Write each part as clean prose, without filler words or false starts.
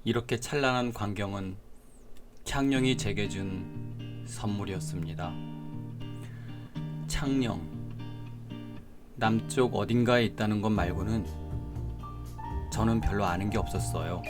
이렇게 찬란한 광경은 창녕이 제게 준 선물이었습니다. 창녕, 남쪽 어딘가에 있다는 것 말고는 저는 별로 아는 게 없었어요.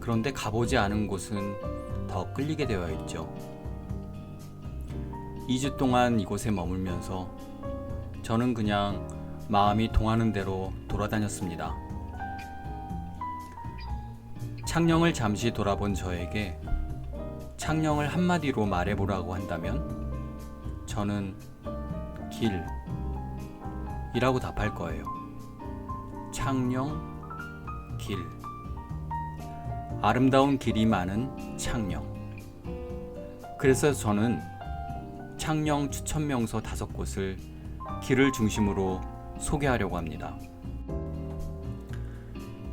그런데 가보지 않은 곳은 더 끌리게 되어 있죠. 2주 동안 이곳에 머물면서 저는 그냥 마음이 동하는 대로 돌아다녔습니다. 창녕을 잠시 돌아본 저에게 창녕을 한마디로 말해보라고 한다면 저는 길이라고 답할 거예요. 창녕, 길. 아름다운 길이 많은 창녕. 그래서 저는 창녕 추천 명소 5곳을 길을 중심으로 소개하려고 합니다.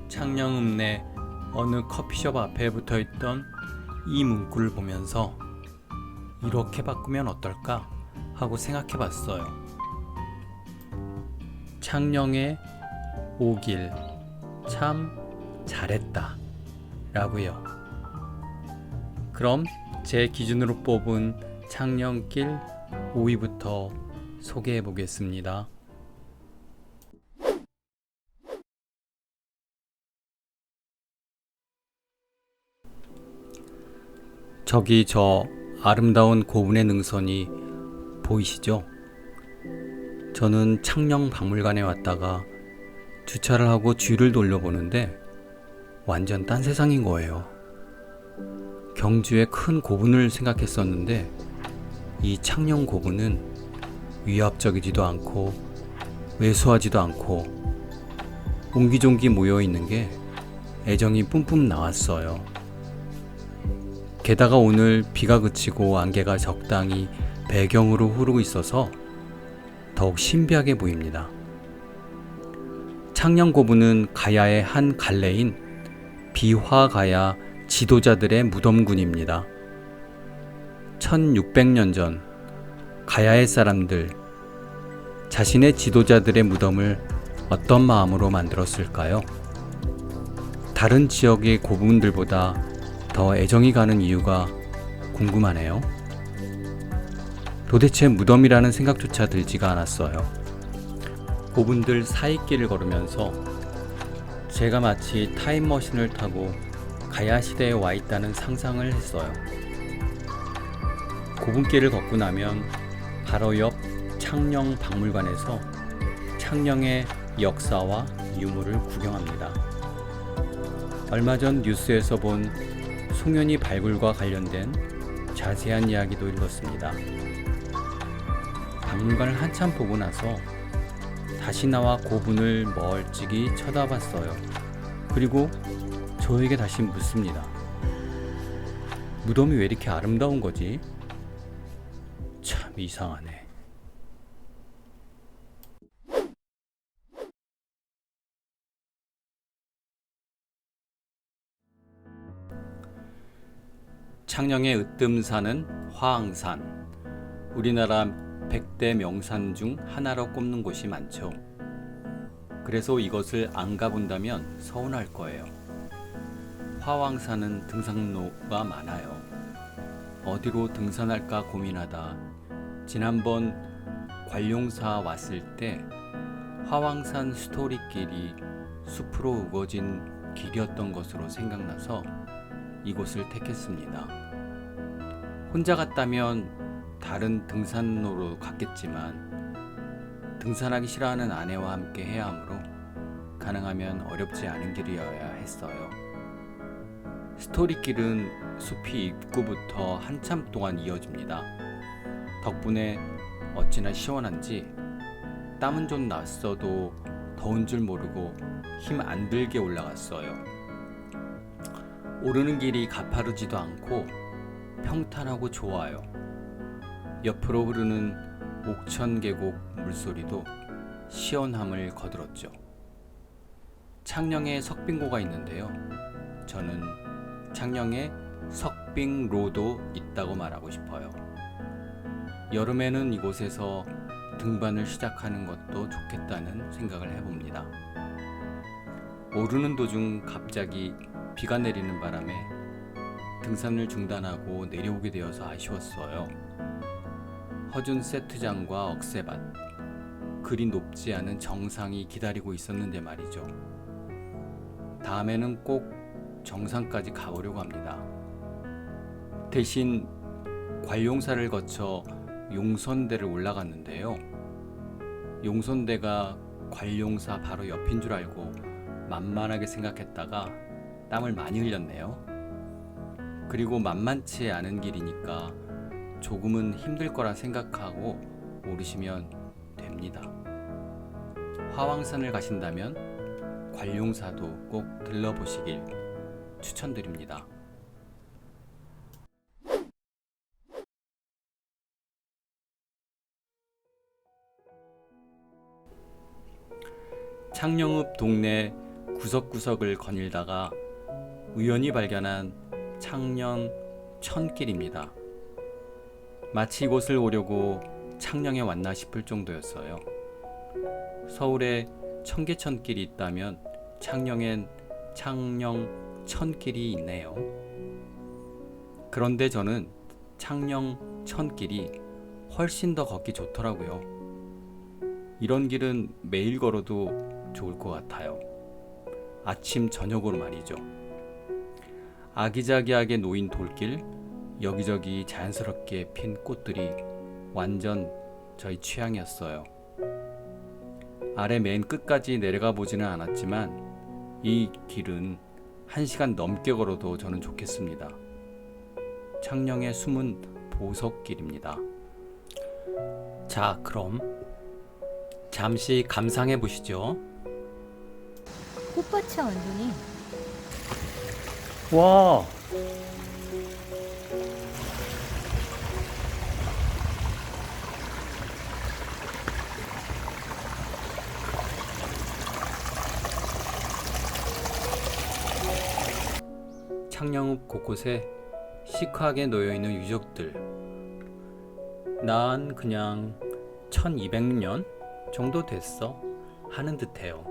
창녕 읍내 어느 커피숍 앞에 붙어있던 이 문구를 보면서 이렇게 바꾸면 어떨까 하고 생각해봤어요. 창녕에 오길 참 잘했다 라고요. 그럼 제 기준으로 뽑은 창녕길 5위부터 소개해 보겠습니다. 저기 저 아름다운 고분의 능선이 보이시죠? 저는 창녕 박물관에 왔다가 주차를 하고 뒤를 돌려보는데 완전 딴 세상인 거예요. 경주의 큰 고분을 생각했었는데 이 창녕 고분은 위압적이지도 않고 왜소하지도 않고 옹기종기 모여있는 게 애정이 뿜뿜 나왔어요. 게다가 오늘 비가 그치고 안개가 적당히 배경으로 흐르고 있어서 더욱 신비하게 보입니다. 창녕 고분은 가야의 한 갈래인 비화가야 지도자들의 무덤군입니다. 1600년 전 가야의 사람들, 자신의 지도자들의 무덤을 어떤 마음으로 만들었을까요? 다른 지역의 고분들보다 더 애정이 가는 이유가 궁금하네요. 도대체 무덤이라는 생각조차 들지가 않았어요. 고분들 사이길을 걸으면서 제가 마치 타임머신을 타고 가야 시대에 와 있다는 상상을 했어요. 고분길을 걷고 나면 바로 옆 창녕 박물관에서 창녕의 역사와 유물을 구경합니다. 얼마 전 뉴스에서 본 송현이 발굴과 관련된 자세한 이야기도 읽었습니다. 박물관을 한참 보고 나서 다시 나와 고분을 멀찍이 쳐다봤어요. 그리고 저에게 다시 묻습니다. 무덤이 왜 이렇게 아름다운 거지? 참 이상하네. 창녕의 으뜸산은 화왕산. 우리나라 100대 명산 중 하나로 꼽는 곳이 많죠. 그래서 이것을 안 가본다면 서운할 거예요. 화왕산은 등산로가 많아요. 어디로 등산할까 고민하다 지난번 관룡사 왔을 때 화왕산 스토리길이 숲으로 우거진 길이었던 것으로 생각나서 이곳을 택했습니다. 혼자 갔다면 다른 등산로로 갔겠지만 등산하기 싫어하는 아내와 함께 해야 하므로 가능하면 어렵지 않은 길이어야 했어요. 스토리길은 숲이 입구부터 한참 동안 이어집니다. 덕분에 어찌나 시원한지 땀은 좀 났어도 더운 줄 모르고 힘 안 들게 올라갔어요. 오르는 길이 가파르지도 않고 평탄하고 좋아요. 옆으로 흐르는 옥천 계곡 물소리도 시원함을 거들었죠. 창녕에 석빙고가 있는데요. 저는 창녕에 석빙로도 있다고 말하고 싶어요. 여름에는 이곳에서 등반을 시작하는 것도 좋겠다는 생각을 해봅니다. 오르는 도중 갑자기 비가 내리는 바람에 등산을 중단하고 내려오게 되어서 아쉬웠어요. 허준 세트장과 억새밭, 그리 높지 않은 정상이 기다리고 있었는데 말이죠. 다음에는 꼭 정상까지 가보려고 합니다. 대신 관용사를 거쳐 용선대를 올라갔는데요. 용선대가 관용사 바로 옆인 줄 알고 만만하게 생각했다가 땀을 많이 흘렸네요. 그리고 만만치 않은 길이니까 조금은 힘들 거라 생각하고 오르시면 됩니다. 화왕산을 가신다면 관용사도 꼭 들러보시길 추천드립니다. 창녕읍 동네 구석구석을 거닐다가 우연히 발견한 창녕 천길입니다. 마치 이곳을 오려고 창녕에 왔나 싶을 정도였어요. 서울에 청계천길이 있다면 창녕엔 창녕 천길이 있네요. 그런데 저는 창녕 천길이 훨씬 더 걷기 좋더라고요. 이런 길은 매일 걸어도 좋을 것 같아요. 아침 저녁으로 말이죠. 아기자기하게 놓인 돌길, 여기저기 자연스럽게 핀 꽃들이 완전 저희 취향이었어요. 아래 맨 끝까지 내려가 보지는 않았지만 이 길은 1시간 넘게 걸어도 저는 좋겠습니다. 창녕의 숨은 보석길입니다. 자, 그럼 잠시 감상해 보시죠. 꽃밭이야 완전히. 와, 창녕읍 곳곳에 시크하게 놓여있는 유적들. 난 그냥 1200년 정도 됐어 하는 듯해요.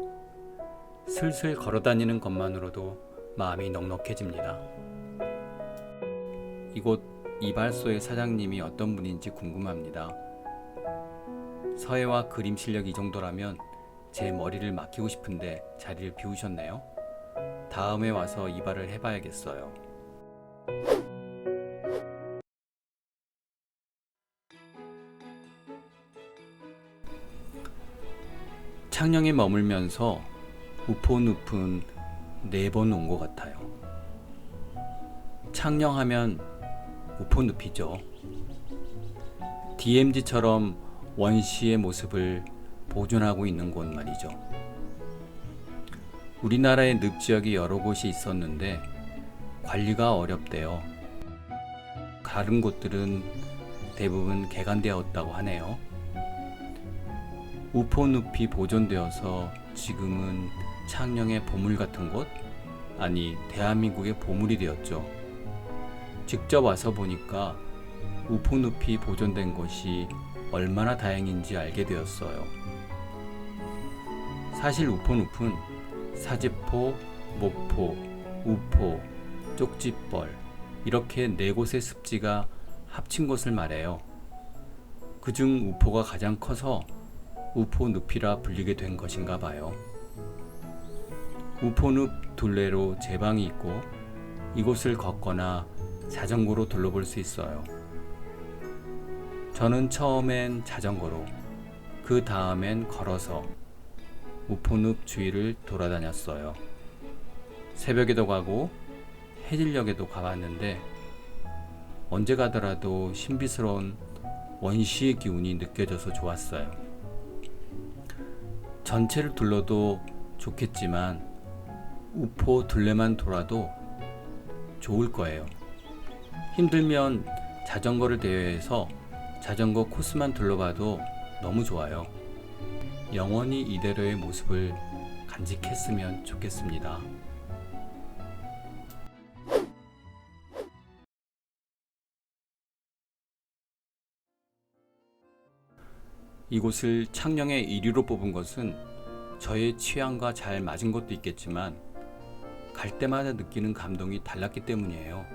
슬슬 걸어다니는 것만으로도 마음이 넉넉해집니다. 이곳 이발소의 사장님이 어떤 분인지 궁금합니다. 서예와 그림 실력 이 정도라면 제 머리를 맡기고 싶은데 자리를 비우셨네요. 다음에 와서 이발을 해봐야겠어요. 창녕에 머물면서 우포늪은 4번 온 것 같아요. 창녕하면 우포늪이죠. DMZ처럼 원시의 모습을 보존하고 있는 곳 말이죠. 우리나라에 늪지역이 여러 곳이 있었는데 관리가 어렵대요. 다른 곳들은 대부분 개간되었다고 하네요. 우포늪이 보존되어서 지금은 창녕의 보물 같은 곳? 아니, 대한민국의 보물이 되었죠. 직접 와서 보니까 우포늪이 보존된 곳이 얼마나 다행인지 알게 되었어요. 사실 우포늪은 사지포, 목포, 우포, 쪽지뻘 이렇게 4곳의 습지가 합친 곳을 말해요. 그중 우포가 가장 커서 우포늪이라 불리게 된 것인가 봐요. 우포늪 둘레로 제방이 있고 이곳을 걷거나 자전거로 둘러볼 수 있어요. 저는 처음엔 자전거로, 그 다음엔 걸어서 우포늪 주위를 돌아다녔어요. 새벽에도 가고 해질녘에도 가봤는데 언제 가더라도 신비스러운 원시의 기운이 느껴져서 좋았어요. 전체를 둘러도 좋겠지만 우포 둘레만 돌아도 좋을 거예요. 힘들면 자전거를 대여해서 자전거 코스만 둘러봐도 너무 좋아요. 영원히 이대로의 모습을 간직했으면 좋겠습니다. 이곳을 창녕의 1위로 뽑은 것은 저의 취향과 잘 맞은 것도 있겠지만 갈 때마다 느끼는 감동이 달랐기 때문이에요.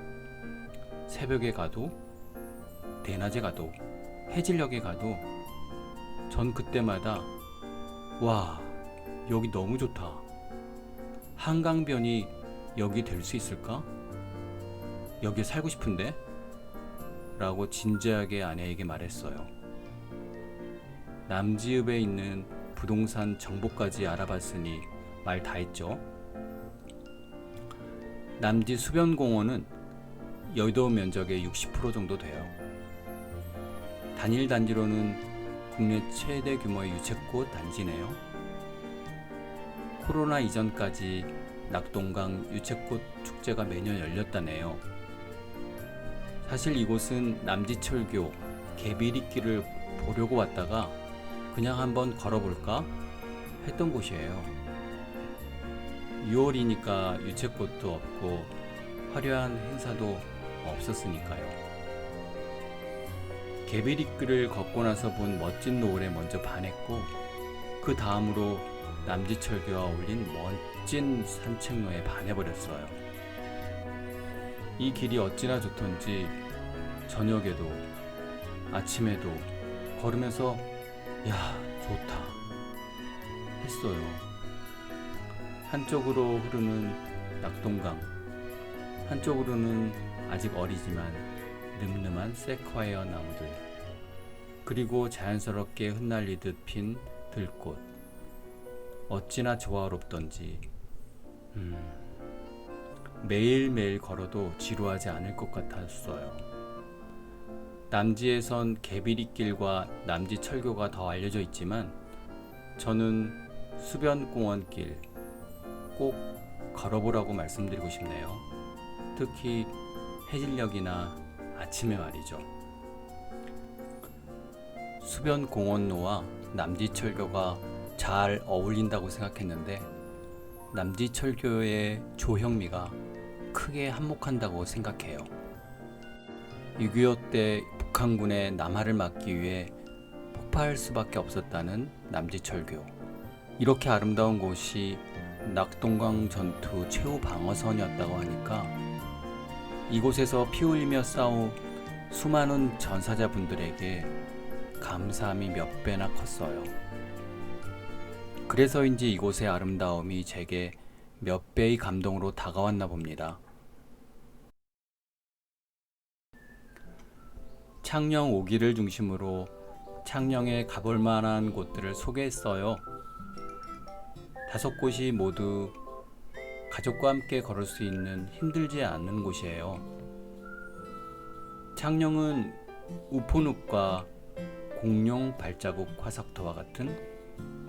새벽에 가도, 대낮에 가도, 해질녘에 가도 전 그때마다 와, 여기 너무 좋다. 한강변이 여기 될 수 있을까? 여기에 살고 싶은데? 라고 진지하게 아내에게 말했어요. 남지읍에 있는 부동산 정보까지 알아봤으니 말 다 했죠. 남지 수변공원은 여의도 면적의 60% 정도 돼요. 단일 단지로는 국내 최대 규모의 유채꽃 단지네요. 코로나 이전까지 낙동강 유채꽃 축제가 매년 열렸다네요. 사실 이곳은 남지철교 개비리길을 보려고 왔다가 그냥 한번 걸어볼까 했던 곳이에요. 6월이니까 유채꽃도 없고 화려한 행사도 없었으니까요. 개비리길을 걷고 나서 본 멋진 노을에 먼저 반했고, 그 다음으로 남지철교와 어울린 멋진 산책로에 반해버렸어요. 이 길이 어찌나 좋던지 저녁에도 아침에도 걸으면서 야, 좋다 했어요. 한쪽으로 흐르는 낙동강, 한쪽으로는 아직 어리지만 늠름한 세콰이어 나무들, 그리고 자연스럽게 흩날리듯 핀 들꽃, 어찌나 조화롭던지 매일매일 걸어도 지루하지 않을 것 같았어요. 남지에선 개비리길과 남지철교가 더 알려져 있지만 저는 수변공원길 꼭 걸어보라고 말씀드리고 싶네요. 특히 해질녘이나 아침에 말이죠. 수변공원로와 남지철교가 잘 어울린다고 생각했는데 남지철교의 조형미가 크게 한몫한다고 생각해요. 6.25 때 북한군의 남하를 막기 위해 폭파할 수밖에 없었다는 남지철교. 이렇게 아름다운 곳이 낙동강 전투 최후 방어선이었다고 하니까 이곳에서 피 흘리며 싸운 수많은 전사자분들에게 감사함이 몇 배나 컸어요. 그래서인지 이곳의 아름다움이 제게 몇 배의 감동으로 다가왔나 봅니다. 창녕 5기를 중심으로 창녕에 가볼 만한 곳들을 소개했어요. 5곳이 모두 가족과 함께 걸을 수 있는 힘들지 않은 곳이에요. 창녕은 우포늪과 공룡 발자국 화석터와 같은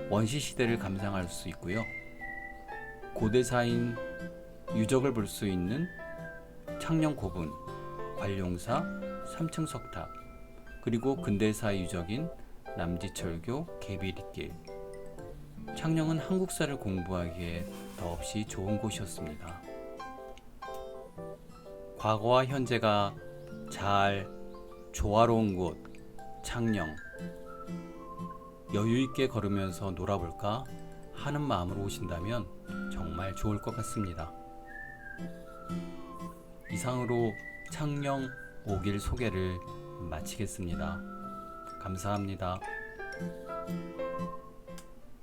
원시시대를 감상할 수 있고요. 고대사인 유적을 볼 수 있는 창녕 고분, 관룡사, 3층 석탑, 그리고 근대사 유적인 남지철교 개비리길. 창녕은 한국사를 공부하기에 더없이 좋은 곳이었습니다. 과거와 현재가 잘 조화로운 곳, 창녕. 여유있게 걸으면서 놀아볼까 하는 마음으로 오신다면 정말 좋을 것 같습니다. 이상으로 창녕 5길 소개를 마치겠습니다. 감사합니다.